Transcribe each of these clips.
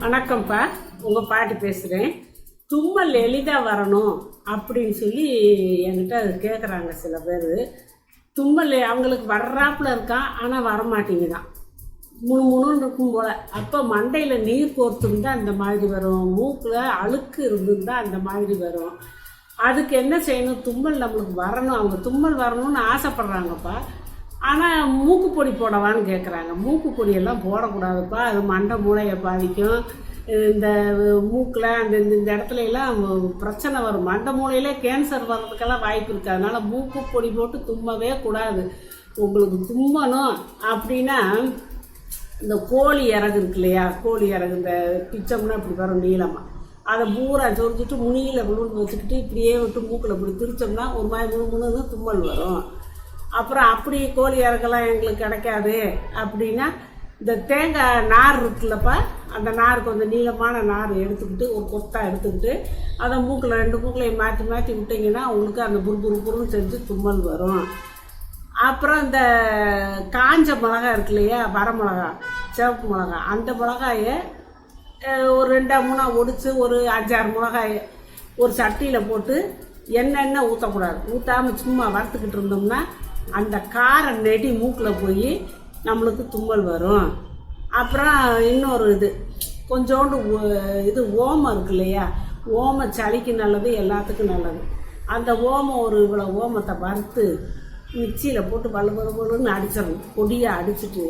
வணக்கம்ப்பா, உங்கள் பாட்டி பேசுகிறேன். தும்மல் எளிதாக வரணும் அப்படின்னு சொல்லி என்கிட்ட அது கேட்குறாங்க சில பேர். தும்மல் அவங்களுக்கு வர்றாப்புல இருக்கான், ஆனால் வரமாட்டேங்குதான். முணுன்னு இருக்கும் போல். அப்போ மண்டையில் நீர் கோர்த்துருந்தா அந்த மாதிரி வரும், மூக்கில் அழுக்கு இருந்துருந்தா அந்த மாதிரி வரும். அதுக்கு என்ன செய்யணும்? தும்மல் நம்மளுக்கு வரணும், அவங்க தும்மல் வரணும்னு ஆசைப்பட்றாங்கப்பா. ஆனால் மூக்கு பொடி போடவான்னு கேட்குறாங்க. மூக்கு பொடியெல்லாம் போடக்கூடாதுப்பா, அது மண்டை மூளையை பாதிக்கும். இந்த மூக்கில் இந்த இடத்துல எல்லாம் பிரச்சனை வரும். மண்டை மூளையிலே கேன்சர் வர்றதுக்கெல்லாம் வாய்ப்பு இருக்குது. அதனால் மூக்கு பொடி போட்டு தும்மவே கூடாது. உங்களுக்கு தும்மணும் அப்படின்னா இந்த கோழி இறகு இருக்கு இல்லையா, கோழி இறகு இந்த பிச்சம்னா இப்படி வரும் நீளமாக, அதை பூரா சொரிஞ்சிட்டு முனியில் விழுந்து வச்சுக்கிட்டு இப்படியே விட்டு மூக்கில் இப்படி திரிச்சோம்னா ஒரு மாதிரி முணுன்னு தும்மல் வரும். அப்புறம் அப்படி கோழி இறக்கெல்லாம் எங்களுக்கு கிடைக்காது அப்படின்னா இந்த தேங்காய் நார் இருக்குல்லப்பா, அந்த நார் கொஞ்சம் நீளமான நார் எடுத்துக்கிட்டு ஒரு கொத்தாக எடுத்துக்கிட்டு அதை மூக்கில் 2 மூக்களையும் மாற்றி மாற்றி விட்டிங்கன்னா உங்களுக்கு அந்த புருன்னு செஞ்சு தும்மல் வரும். அப்புறம் இந்த காஞ்ச மிளகா இருக்கு இல்லையா, வரமிளகா, சிவப்பு மிளகா, அந்த மிளகாயை ஒரு 2-3 ஒடிச்சு ஒரு 5-6 மிளகாயை ஒரு சட்டியில் போட்டு எண்ணெய் ஊற்றக்கூடாது. ஊற்றாமல் சும்மா வறுத்துக்கிட்டு இருந்தோம்னா அந்த காரம் நெடி மூக்கில் போய் நம்மளுக்கு தும்மல் வரும். அப்புறம் இன்னொரு கொஞ்சோண்டு ஓமம் இருக்கு இல்லையா, ஓமம் சளிக்கு நல்லது, எல்லாத்துக்கும் நல்லது. அந்த ஓமம் இவ்வளோ ஓமத்தை வறுத்து மிக்சியில் போட்டு பல்லுன்னு அடிச்சிடணும். பொடியாக அடிச்சுட்டு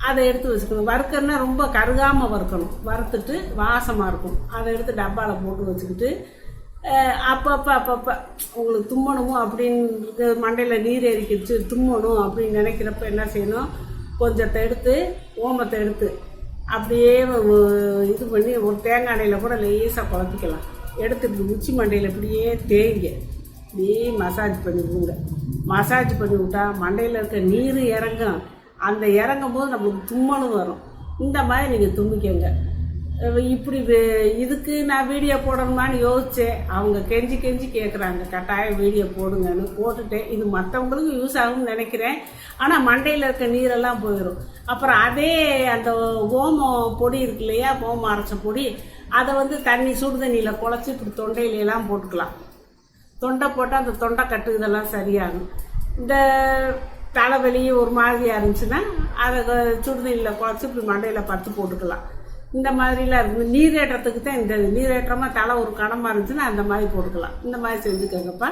அதை எடுத்து வச்சுக்கணும். வறுக்கணுன்னா ரொம்ப கருகாமல் வறுக்கணும். வறுத்துட்டு வாசமாக இருக்கும். அதை எடுத்து டப்பாவில் போட்டு வச்சுக்கிட்டு அப்பப்போ உங்களுக்கு தும்மணுமோ அப்படின்னு மண்டையில் நீர் எரிக்கிச்சு தும்மணும் அப்படின்னு நினைக்கிறப்ப என்ன செய்யணும்? கொஞ்சத்தை எடுத்து ஓமத்தை எடுத்து அப்படியே இது பண்ணி ஒரு தேங்காய் எண்ணெயில் கூட லேசாக குழப்பிக்கலாம். எடுத்துட்டு உச்சி மண்டையில் இப்படியே தேய்ங்க, இப்படியே மசாஜ் பண்ணிவிடுங்க. மசாஜ் பண்ணி விட்டா மண்டையில் இருக்க நீர் இறங்கும். அந்த இறங்கும் போது நம்மளுக்கு தும்மலும் வரும். இந்த மாதிரி நீங்கள் தும்மிக்கங்க. இப்படி இதுக்கு நான் வீடியோ போடணுமான்னு யோசித்தேன். அவங்க கெஞ்சி கேட்குறாங்க, கட்டாயம் வீடியோ போடுங்கன்னு போட்டுட்டேன். இது மற்றவங்களுக்கும் யூஸ் ஆகும்னு நினைக்கிறேன். ஆனால் மண்டையில் இருக்க நீரெல்லாம் போயிடும். அப்புறம் அதே அந்த ஓமம் பொடி இருக்கு இல்லையா, ஓமம் அரைச்ச பொடி, அதை தண்ணி சுடு தண்ணியில் குழச்சி இப்படி தொண்டையிலெல்லாம் போட்டுக்கலாம். தொண்டை போட்டால் அந்த தொண்டை கட்டு இதெல்லாம் சரியாகும். இந்த தலைவலி ஒரு மாதிரியாக இருந்துச்சுன்னா அதை சுடுதண்ணியில் குழச்சி இப்படி மண்டையில் 10 போட்டுக்கலாம். இந்த மாதிரிலாம் இருக்குது. நீரேற்றத்துக்கு தான் இந்த நீரேற்றமாக தலை ஒரு கனமாக இருந்துச்சுன்னா அந்த மாதிரி போட்டுக்கலாம். இந்த மாதிரி செஞ்சுக்கோங்கப்பா.